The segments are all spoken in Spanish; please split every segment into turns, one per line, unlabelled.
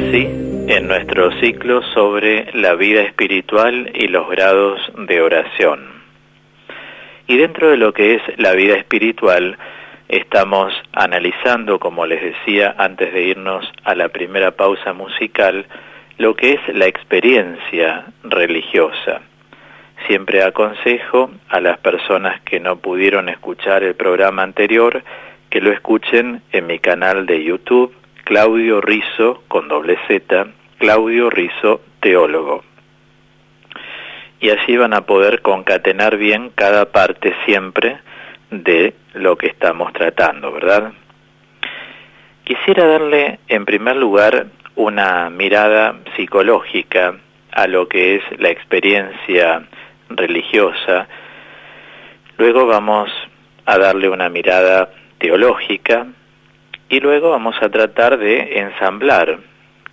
así en nuestro ciclo sobre la vida espiritual y los grados de oración. Y dentro de lo que es la vida espiritual, estamos analizando, como les decía antes de irnos a la primera pausa musical, lo que es la experiencia religiosa. Siempre aconsejo a las personas que no pudieron escuchar el programa anterior que lo escuchen en mi canal de YouTube, Claudio Rizzo, con Z, Claudio Rizzo Teólogo. Y así van a poder concatenar bien cada parte siempre de lo que estamos tratando, ¿verdad? Quisiera darle en primer lugar una mirada psicológica a lo que es la experiencia religiosa. Luego vamos a darle una mirada teológica y luego vamos a tratar de ensamblar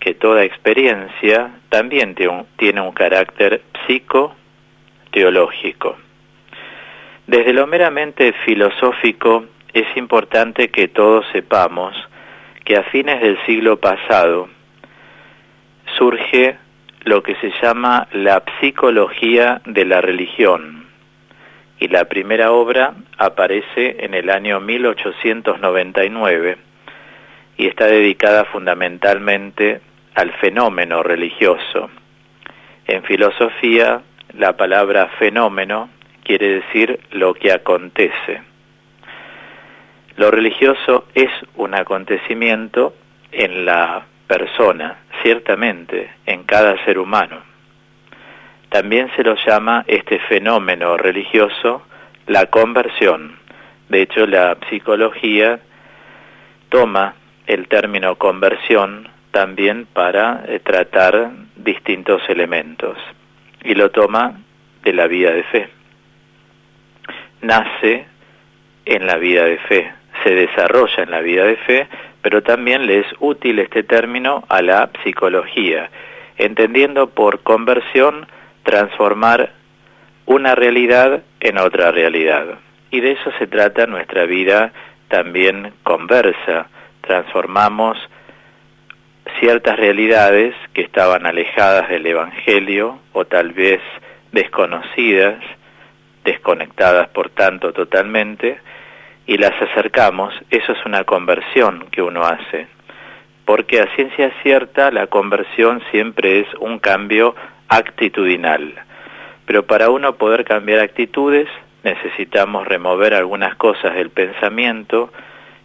que toda experiencia también tiene un carácter psico-teológico. Desde lo meramente filosófico es importante que todos sepamos que a fines del siglo pasado surge lo que se llama la psicología de la religión, y la primera obra aparece en el año 1899 y está dedicada fundamentalmente al fenómeno religioso. En filosofía, la palabra fenómeno quiere decir lo que acontece. Lo religioso es un acontecimiento en la persona, ciertamente, en cada ser humano. También se lo llama este fenómeno religioso la conversión. De hecho, la psicología toma el término conversión también para tratar distintos elementos, y lo toma de la vida de fe. Nace en la vida de fe, se desarrolla en la vida de fe, pero también le es útil este término a la psicología, entendiendo por conversión transformar una realidad en otra realidad. Y de eso se trata nuestra vida también conversa. Transformamos ciertas realidades que estaban alejadas del Evangelio o tal vez desconocidas, desconectadas por tanto totalmente, y las acercamos. Eso es una conversión que uno hace, porque a ciencia cierta la conversión siempre es un cambio actitudinal, pero para uno poder cambiar actitudes necesitamos remover algunas cosas del pensamiento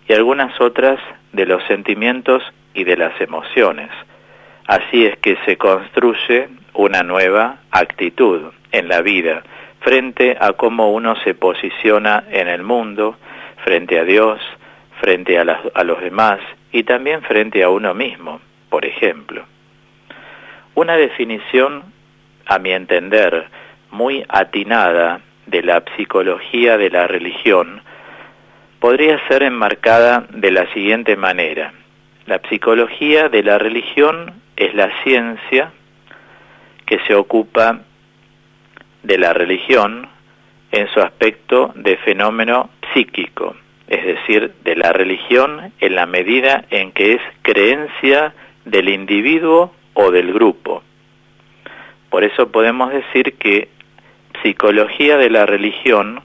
y algunas otras de los sentimientos y de las emociones. Así es que se construye una nueva actitud en la vida, frente a cómo uno se posiciona en el mundo, frente a Dios, frente a los demás y también frente a uno mismo, por ejemplo. Una definición, a mi entender, muy atinada de la psicología de la religión podría ser enmarcada de la siguiente manera. La psicología de la religión es la ciencia que se ocupa de la religión en su aspecto de fenómeno psíquico, es decir, de la religión en la medida en que es creencia del individuo o del grupo. Por eso podemos decir que psicología de la religión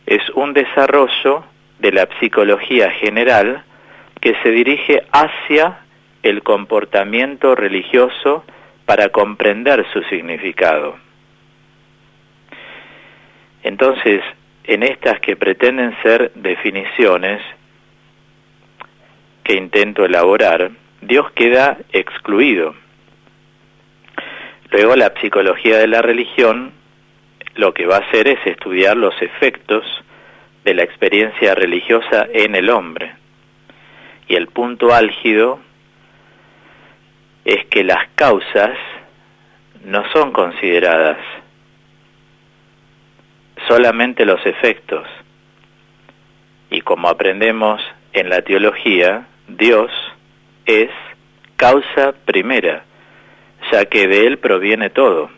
es un desarrollo de la psicología general que se dirige hacia el comportamiento religioso para comprender su significado. Entonces, en estas que pretenden ser definiciones que intento elaborar, Dios queda excluido. Luego la psicología de la religión lo que va a hacer es estudiar los efectos de la experiencia religiosa en el hombre. Y el punto álgido es que las causas no son consideradas, solamente los efectos. Y como aprendemos en la teología, Dios es causa primera, ya que de Él proviene todo.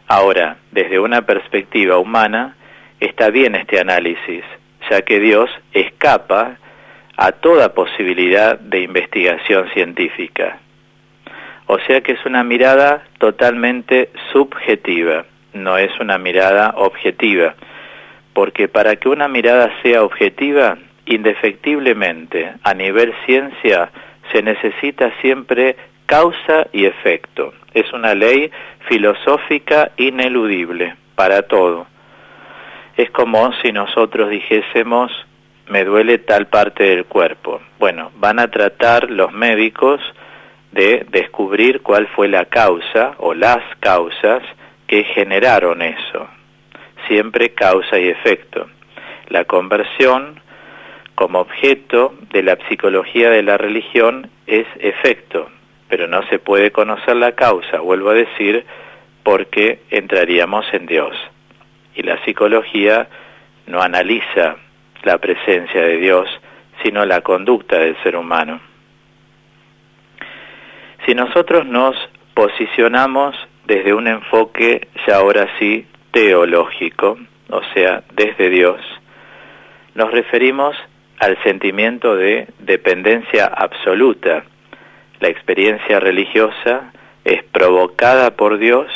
Ahora, desde una perspectiva humana, está bien este análisis, ya que Dios escapa a toda posibilidad de investigación científica. O sea que es una mirada totalmente subjetiva, no es una mirada objetiva, porque para que una mirada sea objetiva, indefectiblemente, a nivel ciencia, se necesita siempre causa y efecto. Es una ley filosófica ineludible para todo. Es como si nosotros dijésemos, me duele tal parte del cuerpo. Bueno, van a tratar los médicos de descubrir cuál fue la causa o las causas que generaron eso. Siempre causa y efecto. La conversión, como objeto de la psicología de la religión, es efecto, pero no se puede conocer la causa, vuelvo a decir, porque entraríamos en Dios. Y la psicología no analiza la presencia de Dios, sino la conducta del ser humano. Si nosotros nos posicionamos desde un enfoque ya ahora sí teológico, o sea, desde Dios, nos referimos al sentimiento de dependencia absoluta. La experiencia religiosa es provocada por Dios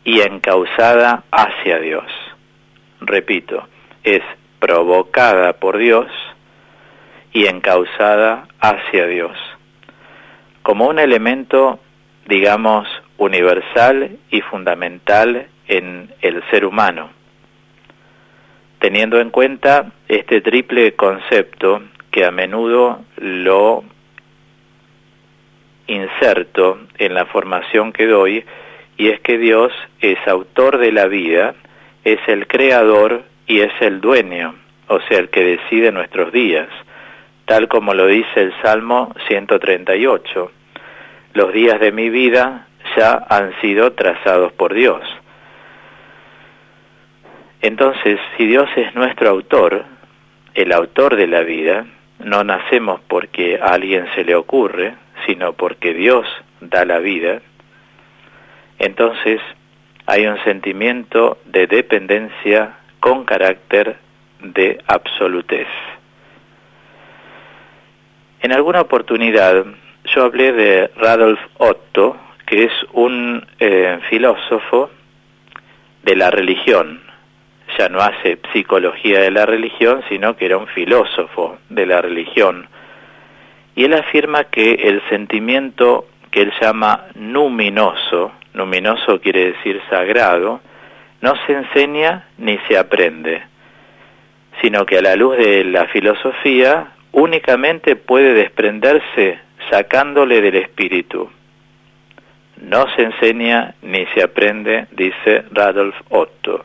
y encauzada hacia Dios. Repito, es provocada por Dios y encauzada hacia Dios, como un elemento, digamos, universal y fundamental en el ser humano, teniendo en cuenta este triple concepto que a menudo lo inserto en la formación que doy, y es que Dios es autor de la vida, es el creador y es el dueño, o sea, el que decide nuestros días, tal como lo dice el Salmo 138. Los días de mi vida ya han sido trazados por Dios. Entonces, si Dios es nuestro autor, el autor de la vida, no nacemos porque a alguien se le ocurre, sino porque Dios da la vida, entonces hay un sentimiento de dependencia con carácter de absolutez. En alguna oportunidad yo hablé de Rudolf Otto, que es un filósofo de la religión. Ya no hace psicología de la religión, sino que era un filósofo de la religión. Y él afirma que el sentimiento que él llama numinoso quiere decir sagrado, no se enseña ni se aprende, sino que a la luz de la filosofía únicamente puede desprenderse sacándole del espíritu. No se enseña ni se aprende, dice Rudolf Otto.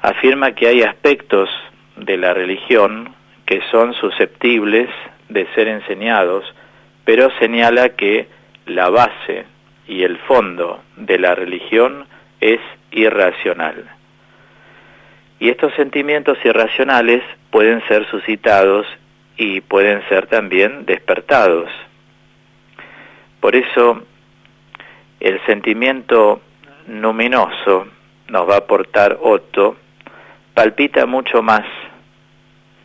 Afirma que hay aspectos de la religión que son susceptibles de ser enseñados, pero señala que la base y el fondo de la religión es irracional. Y estos sentimientos irracionales pueden ser suscitados y pueden ser también despertados. Por eso, el sentimiento luminoso, nos va a aportar Otto, palpita mucho más,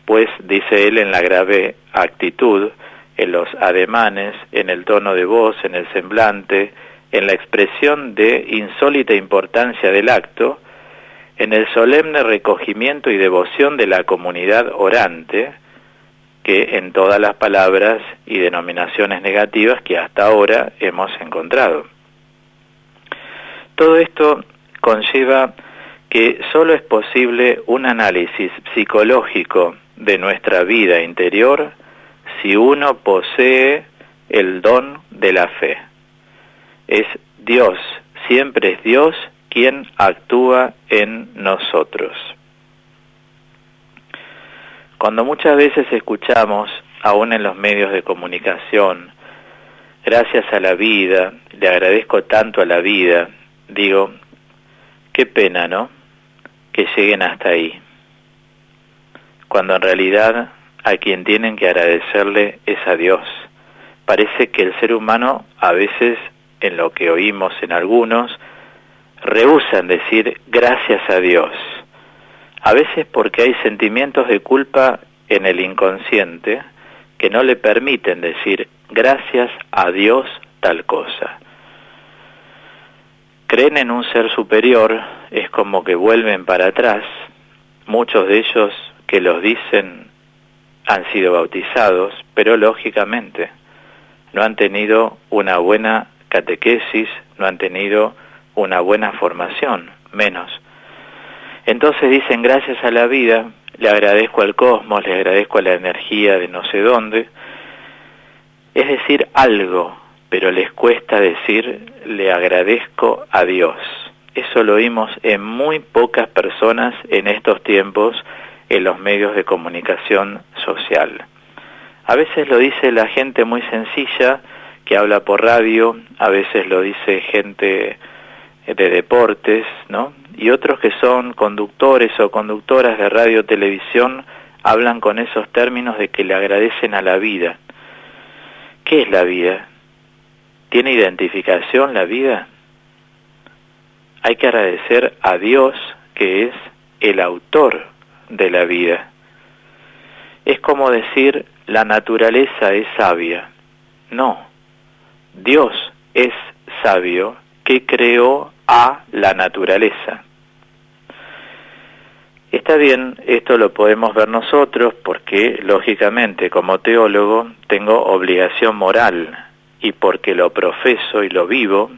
pues, dice él, en la grave actitud, en los ademanes, en el tono de voz, en el semblante, en la expresión de insólita importancia del acto, en el solemne recogimiento y devoción de la comunidad orante, que en todas las palabras y denominaciones negativas que hasta ahora hemos encontrado. Todo esto conlleva que solo es posible un análisis psicológico de nuestra vida interior si uno posee el don de la fe. Es Dios, siempre es Dios quien actúa en nosotros. Cuando muchas veces escuchamos, aún en los medios de comunicación, gracias a la vida, le agradezco tanto a la vida, digo, qué pena, ¿no?, que lleguen hasta ahí, cuando en realidad a quien tienen que agradecerle es a Dios. Parece que el ser humano, a veces, en lo que oímos en algunos, rehúsan decir gracias a Dios. A veces porque hay sentimientos de culpa en el inconsciente que no le permiten decir gracias a Dios tal cosa. Creen en un ser superior, es como que vuelven para atrás. Muchos de ellos que los dicen han sido bautizados, pero lógicamente no han tenido una buena catequesis, no han tenido una buena formación, menos. Entonces dicen, gracias a la vida, le agradezco al cosmos, le agradezco a la energía de no sé dónde. Es decir, algo, pero les cuesta decir, le agradezco a Dios. Eso lo oímos en muy pocas personas en estos tiempos en los medios de comunicación social. A veces lo dice la gente muy sencilla que habla por radio, a veces lo dice gente de deportes, ¿no? Y otros que son conductores o conductoras de radio o televisión hablan con esos términos de que le agradecen a la vida. ¿Qué es la vida? ¿Tiene identificación la vida? Hay que agradecer a Dios, que es el autor de la vida. Es como decir, la naturaleza es sabia. No, Dios es sabio que creó a la naturaleza. Está bien, esto lo podemos ver nosotros porque, lógicamente, como teólogo, tengo obligación moral y porque lo profeso y lo vivo,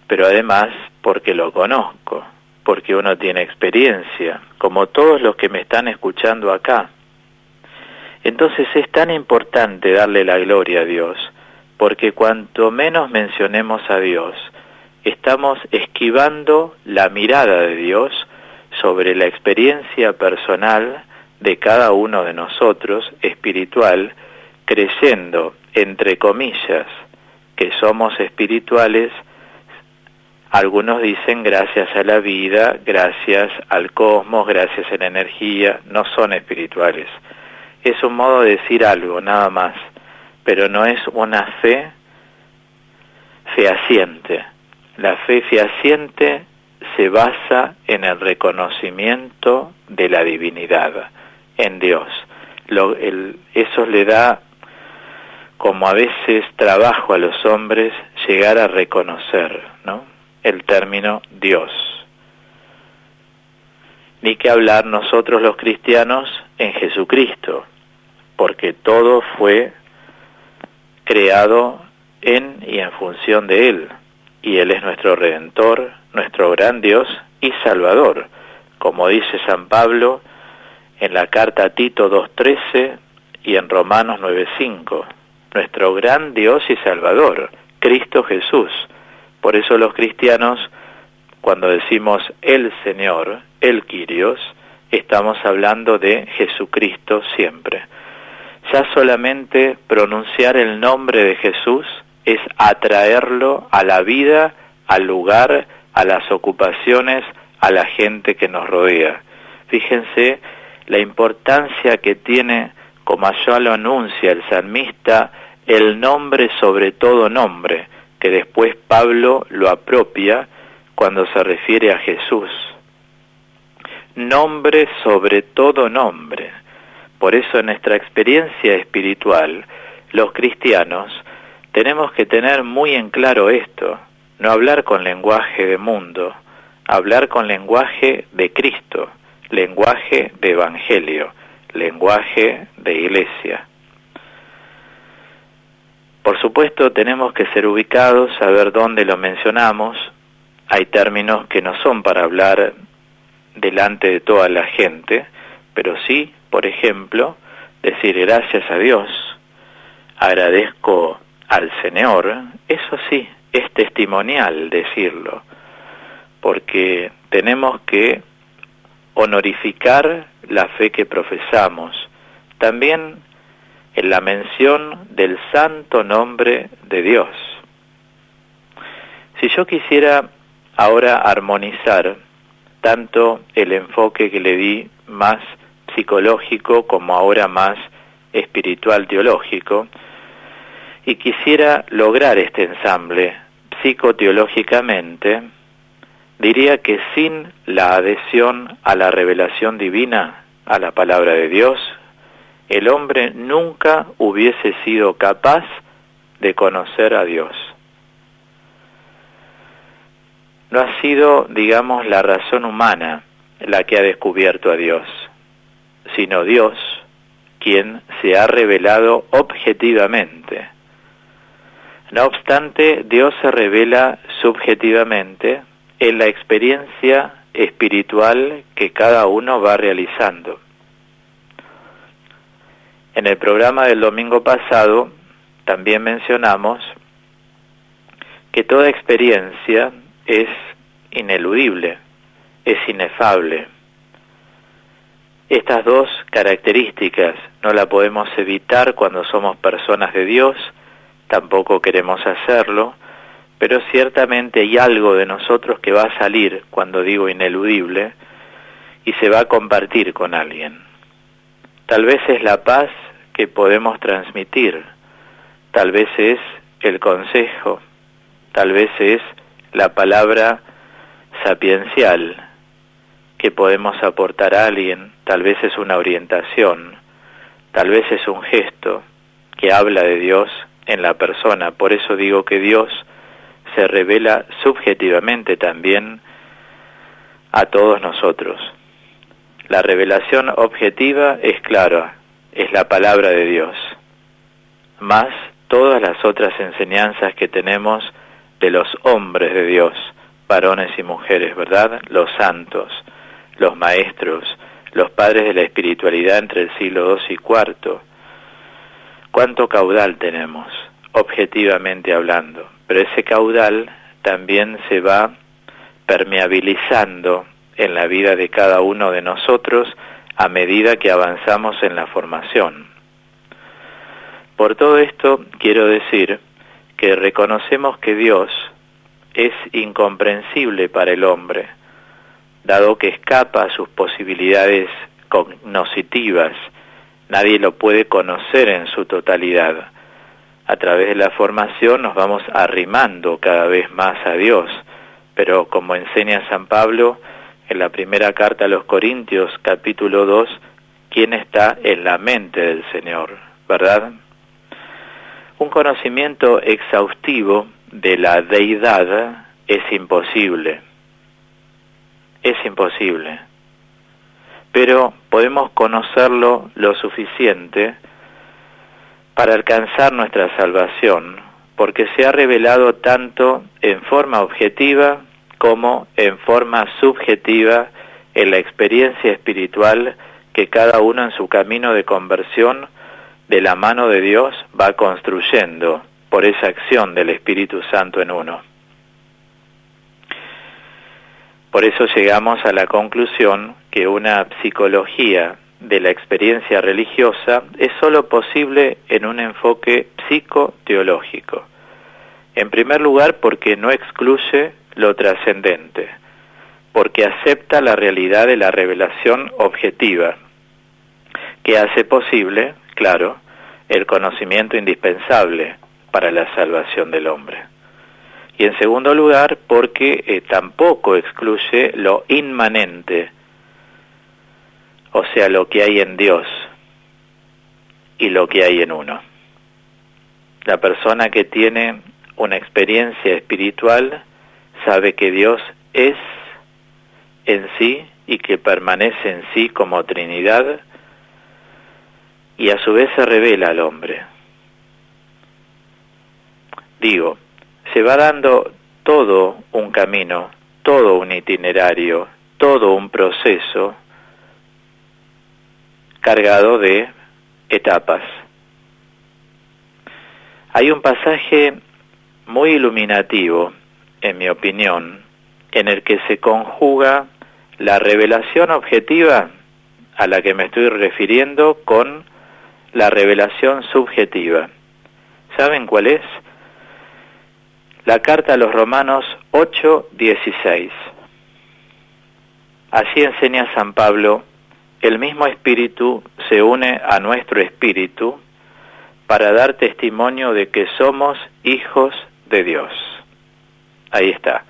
pero además porque lo conozco, porque uno tiene experiencia, como todos los que me están escuchando acá. Entonces es tan importante darle la gloria a Dios, porque cuanto menos mencionemos a Dios, estamos esquivando la mirada de Dios sobre la experiencia personal de cada uno de nosotros, espiritual, creyendo, entre comillas, que somos espirituales. Algunos dicen gracias a la vida, gracias al cosmos, gracias a la energía, no son espirituales. Es un modo de decir algo, nada más, pero no es una fe fehaciente. La fe fehaciente se basa en el reconocimiento de la divinidad, en Dios. Eso le da, como a veces trabajo a los hombres, llegar a reconocer, ¿no?, el término Dios. Ni que hablar nosotros los cristianos en Jesucristo, porque todo fue creado en y en función de Él, y Él es nuestro Redentor, nuestro gran Dios y Salvador, como dice San Pablo en la carta a Tito 2:13 y en Romanos 9:5, nuestro gran Dios y Salvador, Cristo Jesús. Por eso los cristianos, cuando decimos el Señor, el Kyrios, estamos hablando de Jesucristo siempre. Ya solamente pronunciar el nombre de Jesús es atraerlo a la vida, al lugar, a las ocupaciones, a la gente que nos rodea. Fíjense la importancia que tiene, como allá lo anuncia el salmista, el nombre sobre todo nombre, que después Pablo lo apropia cuando se refiere a Jesús. Nombre sobre todo nombre. Por eso en nuestra experiencia espiritual, los cristianos tenemos que tener muy en claro esto, no hablar con lenguaje de mundo, hablar con lenguaje de Cristo, lenguaje de evangelio, lenguaje de iglesia. Por supuesto, tenemos que ser ubicados, saber dónde lo mencionamos. Hay términos que no son para hablar delante de toda la gente, pero sí, por ejemplo, decir gracias a Dios, agradezco al Señor. Eso sí, es testimonial decirlo, porque tenemos que honorificar la fe que profesamos. También en la mención del santo nombre de Dios. Si yo quisiera ahora armonizar tanto el enfoque que le di más psicológico como ahora más espiritual teológico, y quisiera lograr este ensamble psicoteológicamente, diría que sin la adhesión a la revelación divina, a la palabra de Dios, el hombre nunca hubiese sido capaz de conocer a Dios. no ha sido, digamos, la razón humana la que ha descubierto a Dios, sino Dios quien se ha revelado objetivamente. No obstante, Dios se revela subjetivamente en la experiencia espiritual que cada uno va realizando. En el programa del domingo pasado también mencionamos que toda experiencia es ineludible, es inefable. Estas dos características no la podemos evitar cuando somos personas de Dios, tampoco queremos hacerlo, pero ciertamente hay algo de nosotros que va a salir, cuando digo ineludible, y se va a compartir con alguien. Tal vez es la paz que podemos transmitir, tal vez es el consejo, tal vez es la palabra sapiencial que podemos aportar a alguien, tal vez es una orientación, tal vez es un gesto que habla de Dios en la persona. Por eso digo que Dios se revela subjetivamente también a todos nosotros. La revelación objetiva es clara, es la palabra de Dios, más todas las otras enseñanzas que tenemos de los hombres de Dios, varones y mujeres, ¿verdad? Los santos, los maestros, los padres de la espiritualidad entre el siglo II y IV. ¿Cuánto caudal tenemos, objetivamente hablando? Pero ese caudal también se va permeabilizando en la vida de cada uno de nosotros a medida que avanzamos en la formación. Por todo esto quiero decir que reconocemos que Dios es incomprensible para el hombre, dado que escapa a sus posibilidades cognoscitivas. Nadie lo puede conocer en su totalidad. A través de la formación nos vamos arrimando cada vez más a Dios, pero como enseña San Pablo en la primera carta a los Corintios, capítulo 2, ¿quién está en la mente del Señor? ¿Verdad? Un conocimiento exhaustivo de la deidad es imposible. Es imposible. Pero podemos conocerlo lo suficiente para alcanzar nuestra salvación, porque se ha revelado tanto en forma objetiva como en forma subjetiva en la experiencia espiritual que cada uno en su camino de conversión de la mano de Dios va construyendo por esa acción del Espíritu Santo en uno. Por eso llegamos a la conclusión que una psicología de la experiencia religiosa es sólo posible en un enfoque psicoteológico. En primer lugar, porque no excluye lo trascendente, porque acepta la realidad de la revelación objetiva, que hace posible, claro, el conocimiento indispensable para la salvación del hombre. Y en segundo lugar, porque tampoco excluye lo inmanente, o sea, lo que hay en Dios y lo que hay en uno. La persona que tiene una experiencia espiritual sabe que Dios es en sí y que permanece en sí como Trinidad, y a su vez se revela al hombre. Digo, se va dando todo un camino, todo un itinerario, todo un proceso cargado de etapas. Hay un pasaje muy iluminativo, en mi opinión, en el que se conjuga la revelación objetiva a la que me estoy refiriendo con la revelación subjetiva. ¿Saben cuál es? La carta a los Romanos 8:16. Así enseña San Pablo: el mismo Espíritu se une a nuestro espíritu para dar testimonio de que somos hijos de Dios. Ahí está.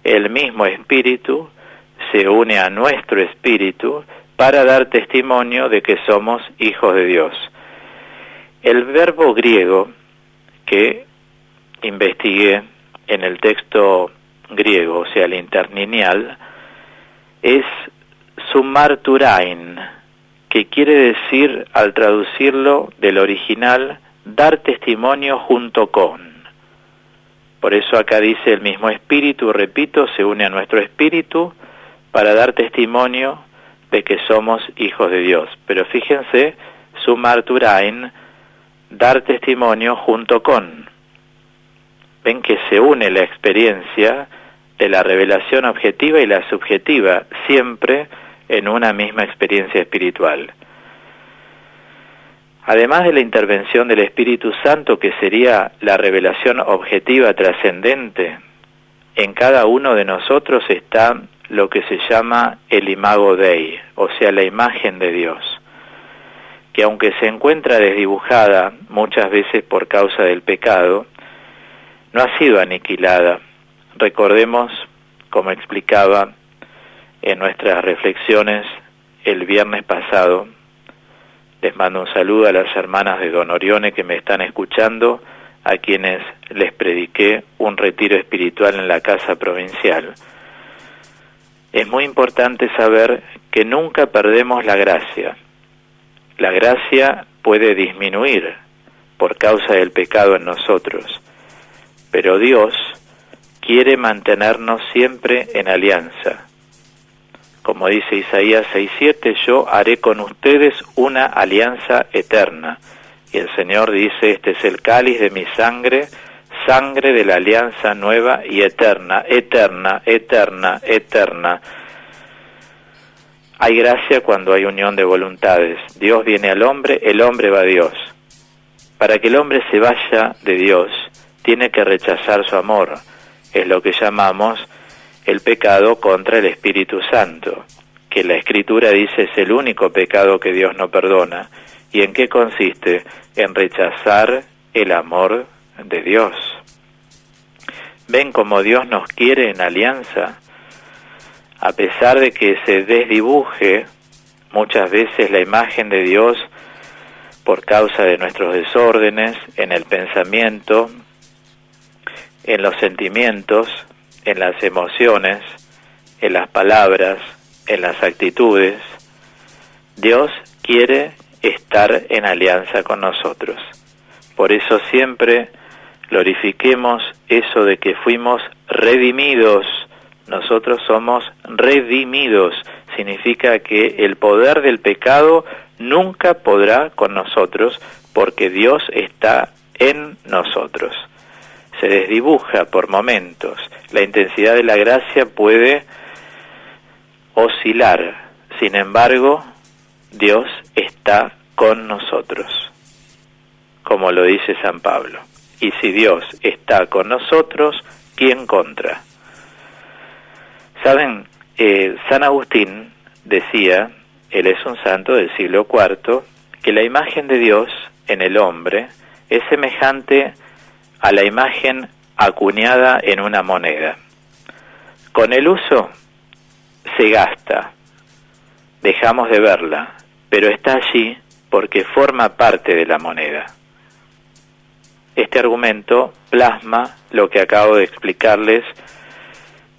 El mismo Espíritu se une a nuestro espíritu para dar testimonio de que somos hijos de Dios. El verbo griego que investigué en el texto griego, o sea, el interlineal, es sumarturain, que quiere decir, al traducirlo del original, dar testimonio junto con. Por eso acá dice el mismo espíritu, repito, se une a nuestro espíritu para dar testimonio de que somos hijos de Dios. Pero fíjense, sumarturain, dar testimonio junto con. Ven que se une la experiencia de la revelación objetiva y la subjetiva, siempre en una misma experiencia espiritual. Además de la intervención del Espíritu Santo, que sería la revelación objetiva trascendente, en cada uno de nosotros está lo que se llama el imago Dei, o sea, la imagen de Dios, que aunque se encuentra desdibujada muchas veces por causa del pecado, no ha sido aniquilada. Recordemos, como explicaba en nuestras reflexiones el viernes pasado, les mando un saludo a las hermanas de Don Orione que me están escuchando, a quienes les prediqué un retiro espiritual en la casa provincial. Es muy importante saber que nunca perdemos la gracia. La gracia puede disminuir por causa del pecado en nosotros, pero Dios quiere mantenernos siempre en alianza. Como dice Isaías 6:7, yo haré con ustedes una alianza eterna. Y el Señor dice, este es el cáliz de mi sangre, sangre de la alianza nueva y eterna, eterna, eterna, eterna. Hay gracia cuando hay unión de voluntades. Dios viene al hombre, el hombre va a Dios. Para que el hombre se vaya de Dios, tiene que rechazar su amor. Es lo que llamamos el pecado contra el Espíritu Santo, que la Escritura dice es el único pecado que Dios no perdona. ¿Y en qué consiste? En rechazar el amor de Dios. ¿Ven cómo Dios nos quiere en alianza? A pesar de que se desdibuje muchas veces la imagen de Dios por causa de nuestros desórdenes en el pensamiento, en los sentimientos, en las emociones, en las palabras, en las actitudes, Dios quiere estar en alianza con nosotros. Por eso siempre glorifiquemos eso de que fuimos redimidos. Nosotros somos redimidos. Significa que el poder del pecado nunca podrá con nosotros, porque Dios está en nosotros. Se desdibuja por momentos. La intensidad de la gracia puede oscilar. Sin embargo, Dios está con nosotros, como lo dice San Pablo. Y si Dios está con nosotros, ¿quién contra? ¿Saben? San Agustín decía, él es un santo del siglo IV, que la imagen de Dios en el hombre es semejante a la imagen acuñada en una moneda. Con el uso se gasta, dejamos de verla, pero está allí porque forma parte de la moneda. Este argumento plasma lo que acabo de explicarles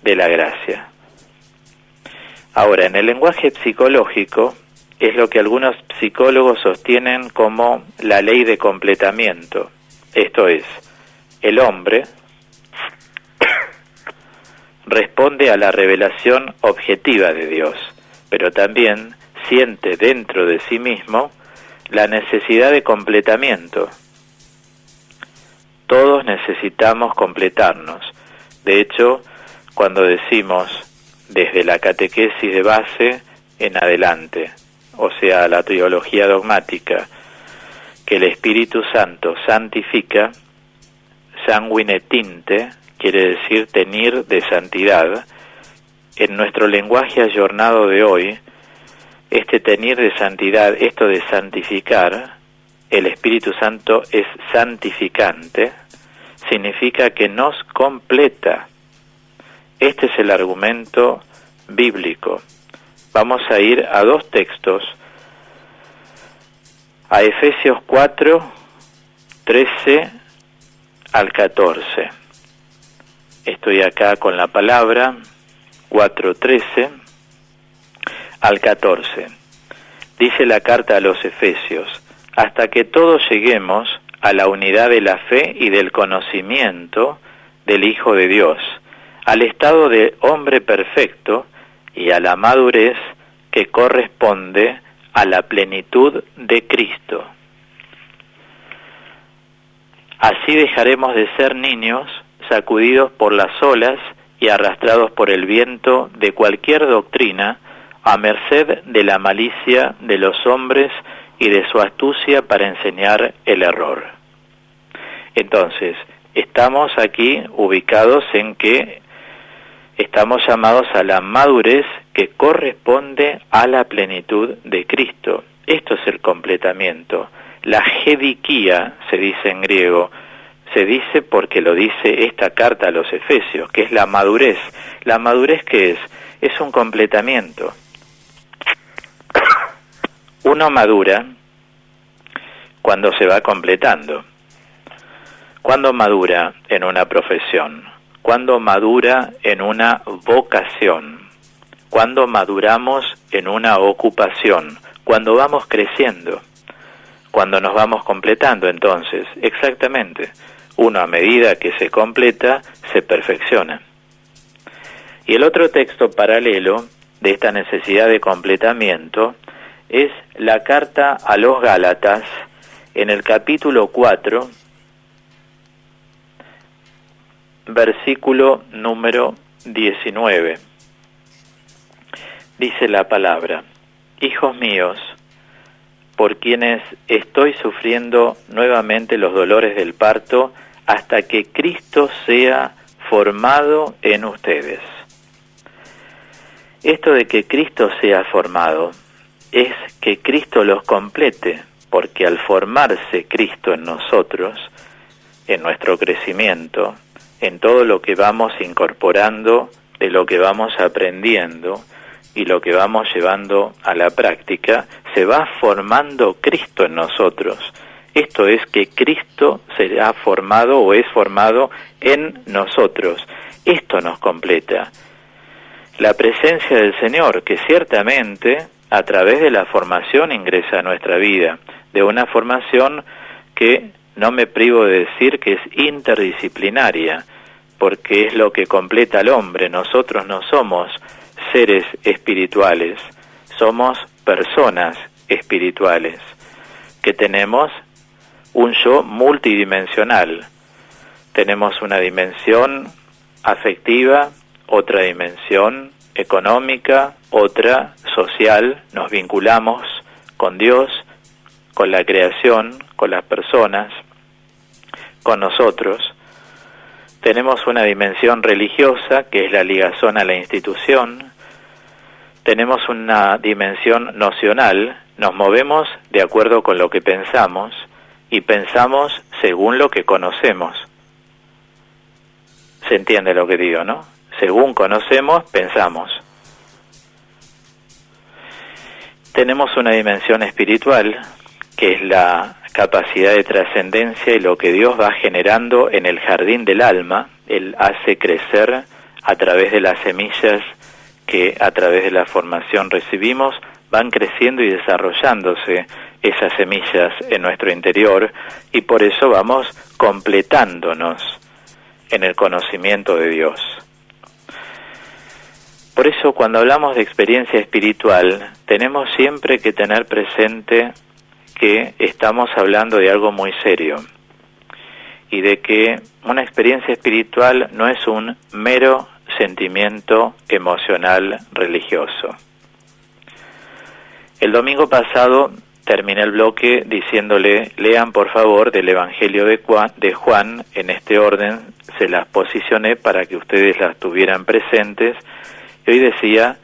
de la gracia. Ahora, en el lenguaje psicológico es lo que algunos psicólogos sostienen como la ley de completamiento. Esto es, el hombre responde a la revelación objetiva de Dios, pero también siente dentro de sí mismo la necesidad de completamiento. Todos necesitamos completarnos. De hecho, cuando decimos desde la catequesis de base en adelante, o sea, la teología dogmática, que el Espíritu Santo santifica, sanguine tinte, quiere decir tenir de santidad. En nuestro lenguaje ayornado de hoy, este tenir de santidad, esto de santificar, el Espíritu Santo es santificante, significa que nos completa. Este es el argumento bíblico. Vamos a ir a dos textos, a Efesios 4, 13 al 14. estoy acá con la palabra, 4:13 al 14. Dice la carta a los Efesios: hasta que todos lleguemos a la unidad de la fe y del conocimiento del Hijo de Dios, al estado de hombre perfecto y a la madurez que corresponde a la plenitud de Cristo. Así dejaremos de ser niños, sacudidos por las olas y arrastrados por el viento de cualquier doctrina, a merced de la malicia de los hombres y de su astucia para enseñar el error. Entonces, estamos aquí ubicados en que estamos llamados a la madurez que corresponde a la plenitud de Cristo. Esto es el completamiento. La gediquía se dice en griego, se dice porque lo dice esta carta a los Efesios, que es la madurez. ¿La madurez qué es? Es un completamiento. Uno madura cuando se va completando. ¿Cuándo madura en una profesión? ¿Cuándo madura en una vocación? ¿Cuándo maduramos en una ocupación? Cuando vamos creciendo, cuando nos vamos completando. Entonces, exactamente, uno a medida que se completa, se perfecciona. Y el otro texto paralelo de esta necesidad de completamiento es la carta a los Gálatas, en el capítulo 4, versículo número 19. Dice la palabra: hijos míos, por quienes estoy sufriendo nuevamente los dolores del parto, hasta que Cristo sea formado en ustedes. Esto de que Cristo sea formado es que Cristo los complete, porque al formarse Cristo en nosotros, en nuestro crecimiento, en todo lo que vamos incorporando, de lo que vamos aprendiendo y lo que vamos llevando a la práctica, se va formando Cristo en nosotros. Esto es que Cristo se ha formado o es formado en nosotros. Esto nos completa. La presencia del Señor, que ciertamente a través de la formación ingresa a nuestra vida, de una formación que no me privo de decir que es interdisciplinaria, porque es lo que completa al hombre. Nosotros no somos seres espirituales, somos personas espirituales, que tenemos un yo multidimensional. Tenemos una dimensión afectiva, otra dimensión económica, otra social. Nos vinculamos con Dios, con la creación, con las personas, con nosotros. Tenemos una dimensión religiosa, que es la ligazón a la institución. Tenemos una dimensión nocional, nos movemos de acuerdo con lo que pensamos y pensamos según lo que conocemos. ¿Se entiende lo que digo, no? Según conocemos, pensamos. Tenemos una dimensión espiritual, que es la capacidad de trascendencia y lo que Dios va generando en el jardín del alma. Él hace crecer a través de las semillas que a través de la formación recibimos, van creciendo y desarrollándose esas semillas en nuestro interior, y por eso vamos completándonos en el conocimiento de Dios. Por eso, cuando hablamos de experiencia espiritual, tenemos siempre que tener presente que estamos hablando de algo muy serio, y de que una experiencia espiritual no es un mero sentimiento emocional religioso. El domingo pasado terminé el bloque diciéndole: lean por favor del Evangelio de Juan, en este orden se las posicioné para que ustedes las tuvieran presentes. Y hoy decía,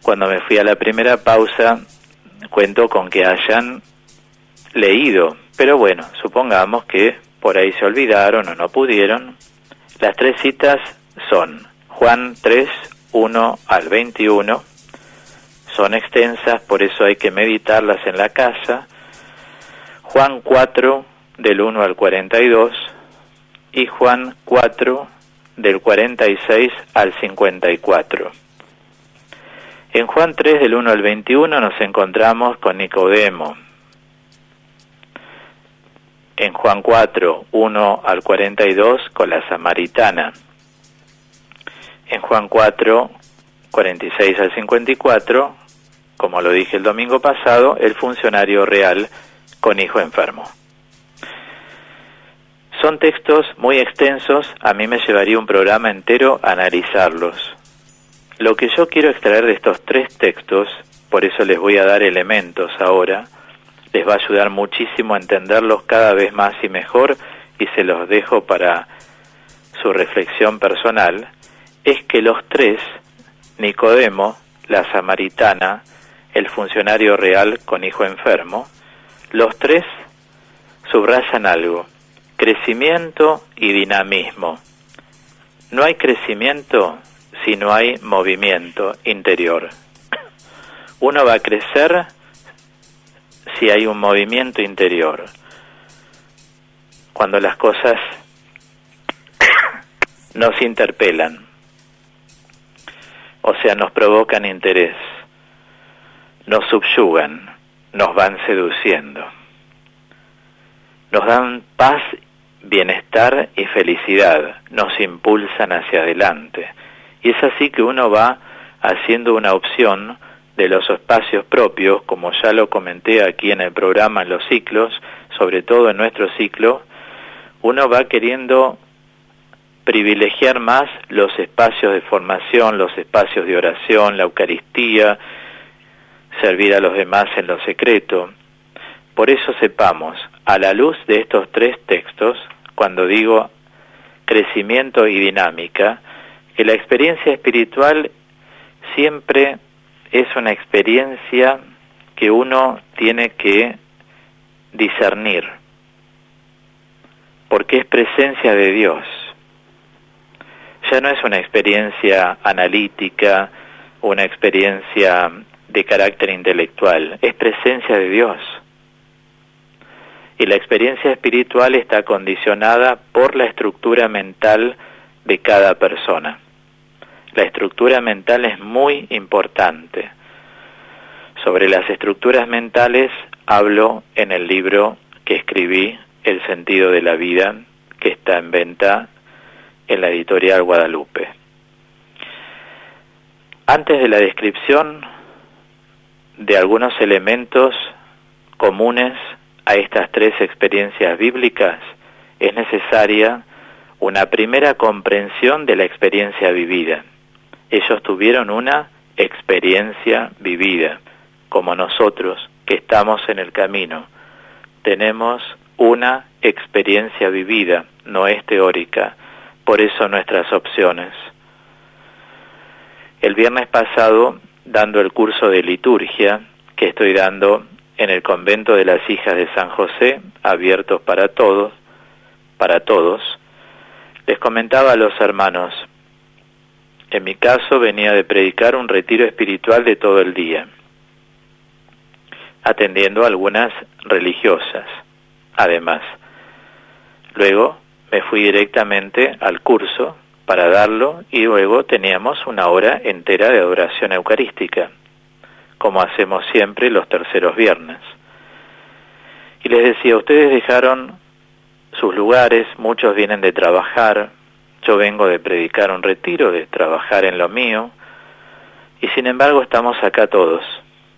cuando me fui a la primera pausa, cuento con que hayan leído, pero bueno, supongamos que por ahí se olvidaron o no pudieron. Las tres citas son Juan 3, 1 al 21, son extensas, por eso hay que meditarlas en la casa. Juan 4, del 1 al 42, y Juan 4, del 46 al 54. En Juan 3, del 1 al 21, nos encontramos con Nicodemo. En Juan 4, 1 al 42, con la samaritana. En Juan 4, 46 al 54, como lo dije el domingo pasado, el funcionario real con hijo enfermo. Son textos muy extensos, a mí me llevaría un programa entero a analizarlos. Lo que yo quiero extraer de estos tres textos, por eso les voy a dar elementos ahora, les va a ayudar muchísimo a entenderlos cada vez más y mejor, y se los dejo para su reflexión personal, es que los tres, Nicodemo, la samaritana, el funcionario real con hijo enfermo, los tres subrayan algo: crecimiento y dinamismo. No hay crecimiento si no hay movimiento interior. Uno va a crecer si hay un movimiento interior. Cuando las cosas nos interpelan, o sea, nos provocan interés, nos subyugan, nos van seduciendo, nos dan paz, bienestar y felicidad, nos impulsan hacia adelante. Y es así que uno va haciendo una opción de los espacios propios, como ya lo comenté aquí en el programa, en los ciclos, sobre todo en nuestro ciclo, uno va queriendo privilegiar más los espacios de formación, los espacios de oración, la Eucaristía, servir a los demás en lo secreto. Por eso sepamos, a la luz de estos tres textos, cuando digo crecimiento y dinámica, que la experiencia espiritual siempre es una experiencia que uno tiene que discernir, porque es presencia de Dios. Ya no es una experiencia analítica, una experiencia de carácter intelectual, es presencia de Dios. Y la experiencia espiritual está condicionada por la estructura mental de cada persona. La estructura mental es muy importante. Sobre las estructuras mentales hablo en el libro que escribí, El sentido de la vida, que está en venta en la editorial Guadalupe. Antes de la descripción de algunos elementos comunes a estas tres experiencias bíblicas, es necesaria una primera comprensión de la experiencia vivida. Ellos tuvieron una experiencia vivida, como nosotros que estamos en el camino. Tenemos una experiencia vivida, no es teórica, por eso nuestras opciones. El viernes pasado, dando el curso de liturgia que estoy dando en el convento de las Hijas de San José, abiertos para todos, les comentaba a los hermanos, en mi caso venía de predicar un retiro espiritual de todo el día, atendiendo a algunas religiosas, además. Luego me fui directamente al curso para darlo y luego teníamos una hora entera de adoración eucarística, como hacemos siempre los terceros viernes. Y les decía, ustedes dejaron sus lugares, muchos vienen de trabajar, yo vengo de predicar un retiro, de trabajar en lo mío, y sin embargo estamos acá todos,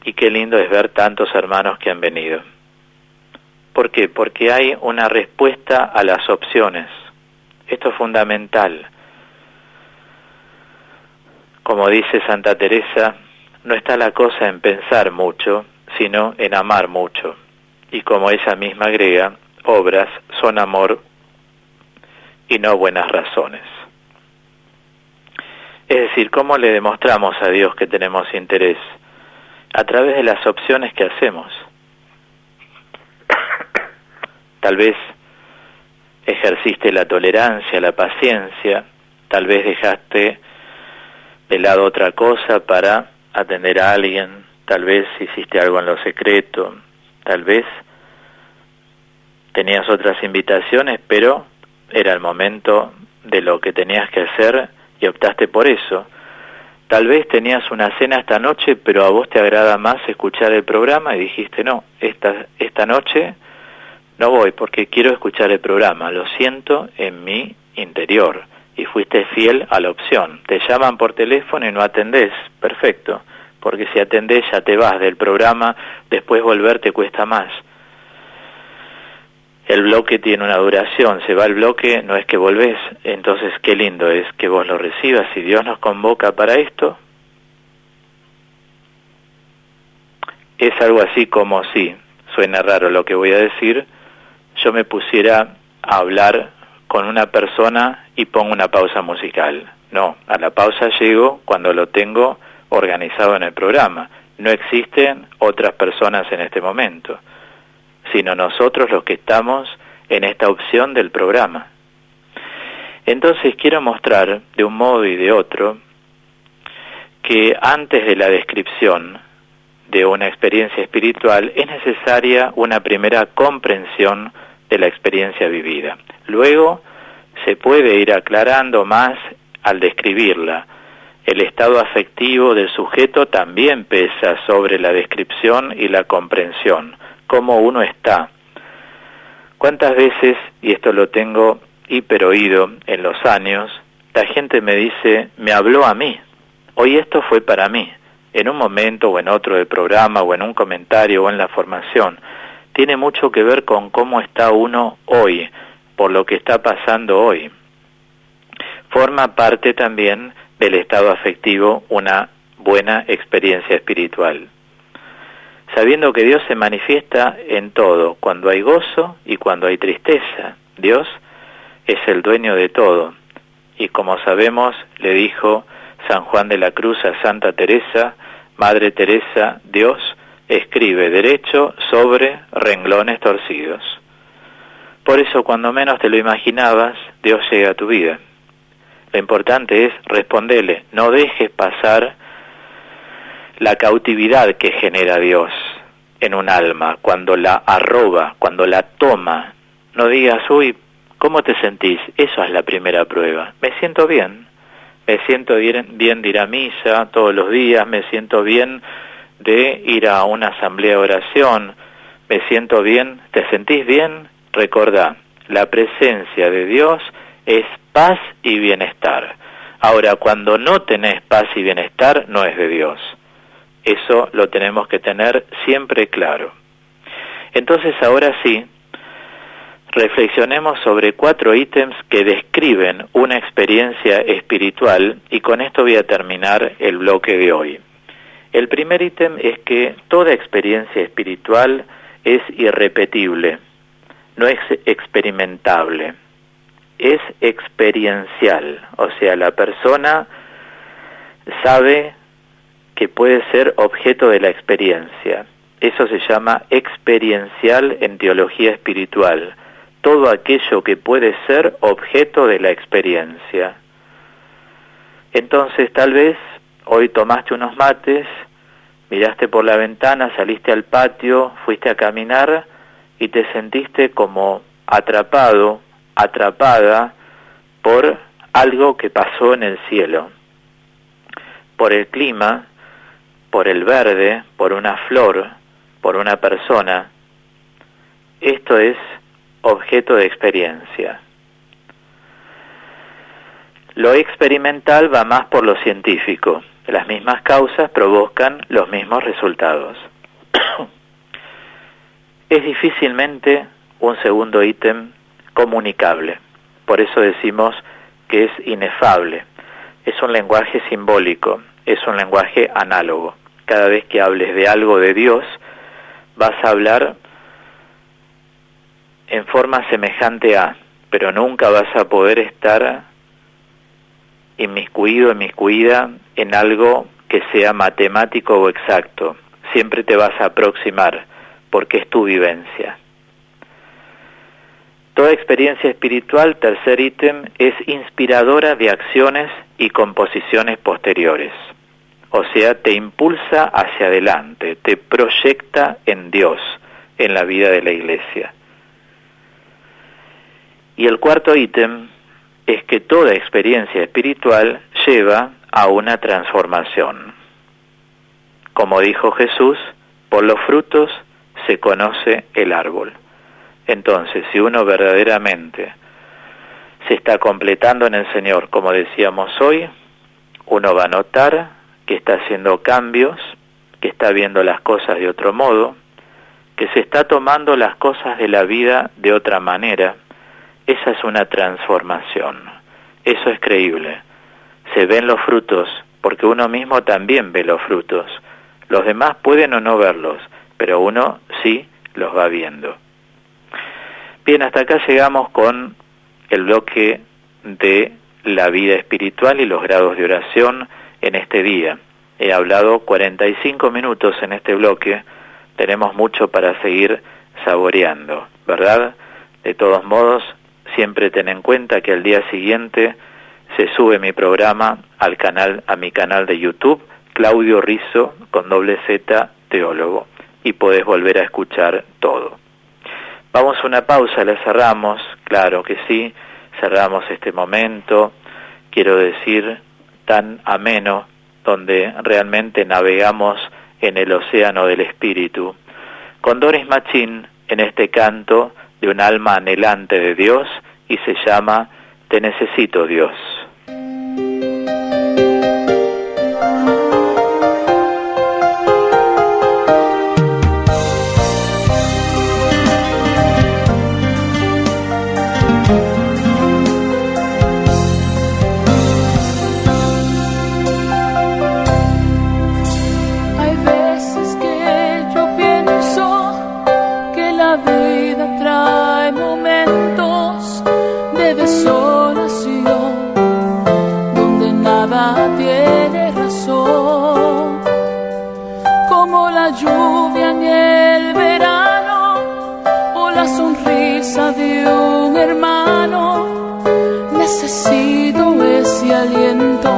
y qué lindo es ver tantos hermanos que han venido. ¿Por qué? Porque hay una respuesta a las opciones. Esto es fundamental. Como dice Santa Teresa, no está la cosa en pensar mucho, sino en amar mucho. Y como ella misma agrega, obras son amor y no buenas razones. Es decir, ¿cómo le demostramos a Dios que tenemos interés? A través de las opciones que hacemos. Tal vez ejerciste la tolerancia, la paciencia, tal vez dejaste de lado otra cosa para atender a alguien, tal vez hiciste algo en lo secreto, tal vez tenías otras invitaciones, pero era el momento de lo que tenías que hacer y optaste por eso. Tal vez tenías una cena esta noche, pero a vos te agrada más escuchar el programa y dijiste, no, esta noche no voy porque quiero escuchar el programa, lo siento en mi interior, y fuiste fiel a la opción. Te llaman por teléfono y no atendés, perfecto, porque si atendés ya te vas del programa, después volver te cuesta más. El bloque tiene una duración, se va el bloque, no es que volvés, entonces qué lindo es que vos lo recibas. Si Dios nos convoca para esto, es algo así como si, suena raro lo que voy a decir, yo me pusiera a hablar con una persona y pongo una pausa musical. No, a la pausa llego cuando lo tengo organizado en el programa. No existen otras personas en este momento, sino nosotros los que estamos en esta opción del programa. Entonces quiero mostrar de un modo y de otro que antes de la descripción de una experiencia espiritual es necesaria una primera comprensión de la experiencia vivida. Luego se puede ir aclarando más al describirla. El estado afectivo del sujeto también pesa sobre la descripción y la comprensión. Cómo uno está. ¿Cuántas veces, y esto lo tengo hiperoído en los años, la gente me dice, me habló a mí, hoy esto fue para mí, en un momento o en otro del programa, o en un comentario, o en la formación? Tiene mucho que ver con cómo está uno hoy, por lo que está pasando hoy. Forma parte también del estado afectivo una buena experiencia espiritual. Sabiendo que Dios se manifiesta en todo, cuando hay gozo y cuando hay tristeza. Dios es el dueño de todo. Y como sabemos, le dijo San Juan de la Cruz a Santa Teresa, Madre Teresa, Dios escribe derecho sobre renglones torcidos. Por eso, cuando menos te lo imaginabas, Dios llega a tu vida. Lo importante es responderle, no dejes pasar la cautividad que genera Dios en un alma, cuando la arroba, cuando la toma. No digas, uy, ¿cómo te sentís? Eso es la primera prueba. Me siento bien de ir a misa todos los días, me siento bien de ir a una asamblea de oración, me siento bien. ¿Te sentís bien? Recordá, la presencia de Dios es paz y bienestar. Ahora, cuando no tenés paz y bienestar, no es de Dios. Eso lo tenemos que tener siempre claro. Entonces, ahora sí, reflexionemos sobre 4 ítems que describen una experiencia espiritual, y con esto voy a terminar el bloque de hoy. El primer ítem es que toda experiencia espiritual es irrepetible, no es experimentable, es experiencial, o sea, la persona sabe que puede ser objeto de la experiencia. Eso se llama experiencial en teología espiritual. Todo aquello que puede ser objeto de la experiencia. Entonces, tal vez hoy tomaste unos mates, miraste por la ventana, saliste al patio, fuiste a caminar y te sentiste como atrapado, atrapada por algo que pasó en el cielo, por el clima, por el verde, por una flor, por una persona. Esto es objeto de experiencia. Lo experimental va más por lo científico. Las mismas causas provocan los mismos resultados. Es difícilmente un segundo ítem comunicable. Por eso decimos que es inefable. Es un lenguaje simbólico, es un lenguaje análogo. Cada vez que hables de algo de Dios, vas a hablar en forma semejante a, pero nunca vas a poder estar inmiscuida en algo que sea matemático o exacto. Siempre te vas a aproximar, porque es tu vivencia. Toda experiencia espiritual, tercer ítem, es inspiradora de acciones y composiciones posteriores. O sea, te impulsa hacia adelante, te proyecta en Dios, en la vida de la Iglesia. Y el cuarto ítem es que toda experiencia espiritual lleva a una transformación. Como dijo Jesús, por los frutos se conoce el árbol. Entonces, si uno verdaderamente se está completando en el Señor, como decíamos hoy, uno va a notar que está haciendo cambios, que está viendo las cosas de otro modo, que se está tomando las cosas de la vida de otra manera. Esa es una transformación. Eso es creíble. Se ven los frutos, porque uno mismo también ve los frutos. Los demás pueden o no verlos, pero uno sí los va viendo. Bien, hasta acá llegamos con el bloque de la vida espiritual y los grados de oración en este día. He hablado 45 minutos en este bloque, tenemos mucho para seguir saboreando, ¿verdad? De todos modos, siempre ten en cuenta que al día siguiente se sube mi programa al canal, a mi canal de YouTube, Claudio Rizzo, con Z, teólogo, y podés volver a escuchar todo. Vamos a una pausa, la cerramos, claro que sí, cerramos este momento, quiero decir, tan ameno, donde realmente navegamos en el océano del espíritu, con Doris Machín en este canto de un alma anhelante de Dios, y se llama Te necesito, Dios.
Lluvia en el verano o la sonrisa de un hermano, necesito ese aliento,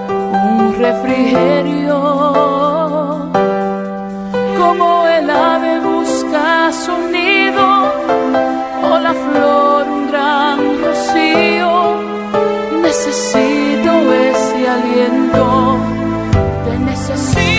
un refrigerio. Como el ave busca su nido o la flor un gran rocío, necesito ese aliento, te necesito.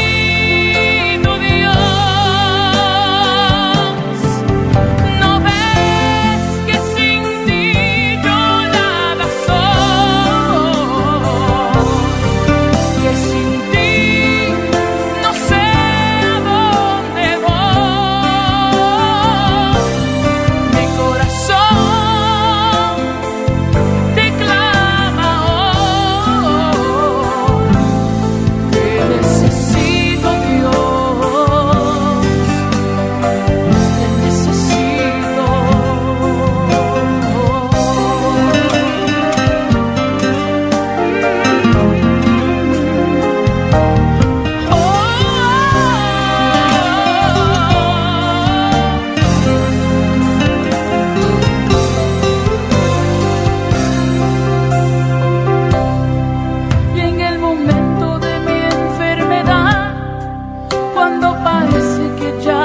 Cuando parece que ya